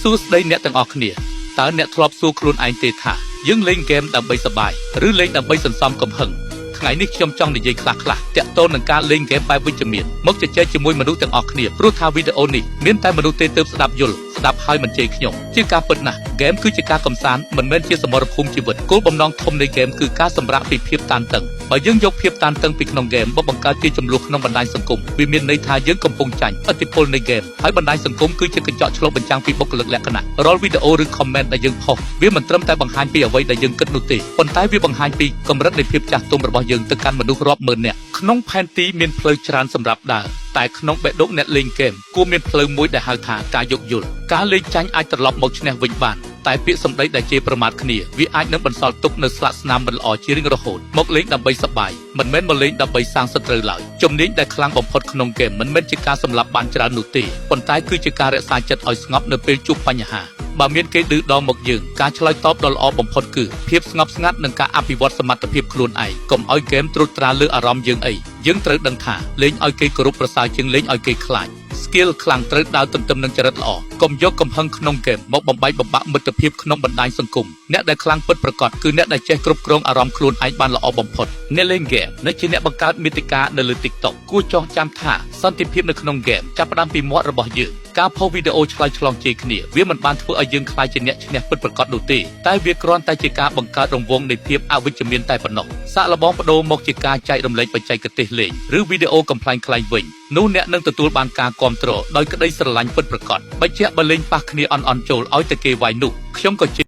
សួស្តីអ្នកទាំងអស់គ្នាតើអ្នកធ្លាប់សួរខ្លួនឯងទេថាយើងលេងហ្គេមដើម្បីសប្បាយឬលេងដើម្បីសន្សំកំហឹងថ្ងៃនេះខ្ញុំចង់និយាយខ្លះៗទាក់ទងនឹងការលេងហ្គេមបែបវិជ្ជមានមកជជែកជាមួយមនុស្សទាំងអស់គ្នាព្រោះថាវីដេអូនេះមានតែមនុស្សទេទើបស្ដាប់យល់ស្ដាប់ហើយមិនជេរខ្ញុំជាការពិតណាស់ហ្គេមគឺជាការកំសាន្តមិនមែនជាសមរភូមិជីវិតគោលបំណងធំនៃហ្គេមគឺការសម្រាកពីភាពតានតឹងបើយើងយកភាពតានតឹងពីក្នុងហ្គេមមកបង្កើតជាចំនួនក្នុងបណ្ដាញសង្គមវាមានន័យថាយើងកំពុងចាញ់ឥទ្ធិពលនៃហ្គេមហើយបណ្ដាញសង្គមគឺជាកញ្ចក់ឆ្លុះបញ្ចាំងពីបុគ្គលិកលក្ខណៈរាល់វីដេអូឬ comment ដែលយើងផុសវាមិនត្រឹមតែបង្ហាញពីអ្វីដែលយើងគិតនោះទេប៉ុន្តែវាបង្ហាញពីកម្រិតនៃភាពចាស់ទុំរបស់យើងទៅកាន់មនុស្សរាប់ម៉ឺននាក់ក្នុងផែនទីមានផ្លូវច្រើនសម្រាប់ដើរតែក្នុងបេះដូងអ្នកលេងហ្គេមគួរមានផ្លូវមួយដែលហៅថាការយោគយល់ការលេងចាញ់អាចត្រឡប់មកឈ្នះវិញបានតែពាក្យសម្ដីដែលជេរប្រមាថគ្នាវាអាចនឹងបន្សល់ទុកនៅស្លាកស្នាមមិនល្អជារៀងរហូតមកលេងដើម្បីសប្បាយមិនមែនមកលេងដើម្បីសាងសត្រូវឡើយជំនាញដែលខ្លាំងបំផុតក្នុងហ្គេមមិនមែនជាការសម្លាប់បានច្រើននោះទេប៉ុន្តែគឺជាការរក្សាចិត្តឲ្យស្ងប់នៅពេលជួបបញ្ហាបើមានគេឌឺដងមកយើងការឆ្លើយតបដ៏ល្អបំផុតគឺភាពស្ងប់ស្ងាត់និងការអភិវឌ្ឍសមត្ថភាពខ្លួនឯងកុំឲ្យហ្គេមត្រួតត្រាលើអារម្មណ៍យើងអីយើងត្រូវដឹងថាលេងឲ្យគេគោរពប្រសើរជាងលេងឲ្យគេខ្លាច skill ខ្លាំងត្រូវដើរទន្ទឹមនឹងចរិតល្អកុំយកកំហឹងក្នុងហ្គេមមកបំបែកបំបាក់មិត្តភាពក្នុងបណ្ដាញសង្គមអ្នកដែលខ្លាំងពិតប្រាកដគឺអ្នកដែលចេះគ្រប់គ្រងអារម្មណ៍ខ្លួនឯងបានល្អបំផុតអ្នកលេងហ្គេមនៅជាអ្នកបង្កើតមាតិកានៅលើ TikTok គួរចងចាំថាសន្តិភាពនៅក្នុងហ្គេមចាប់ផ្ដើមពីមាត់របស់យើងការផុសវីដេអូឆ្លើយឆ្លងជេរគ្នាវាមិនបានធ្វើឲ្យយើងខ្លាចជាអ្នកឈ្នះពិតប្រាកដនោះទេតែវាគ្រាន់តែជាការបង្កើតរង្វង់នៃភាពអវិជ្ជមានតែប៉ុណ្ណោះសាកល្បងបដូរមកជាការចែករំលែកបច្ចេកទេសលេងឬវីដេអូកំ pl ែងៗវិញនោះអ្នកនឹងទទួលបានការគាំទ្រដោយក្តីស្រឡាញ់ពិតប្រាកដបើជាបើលេងប៉ះគ្នាអន់ចូលឲ្យតែគេវាយនោះខ្ញុំក៏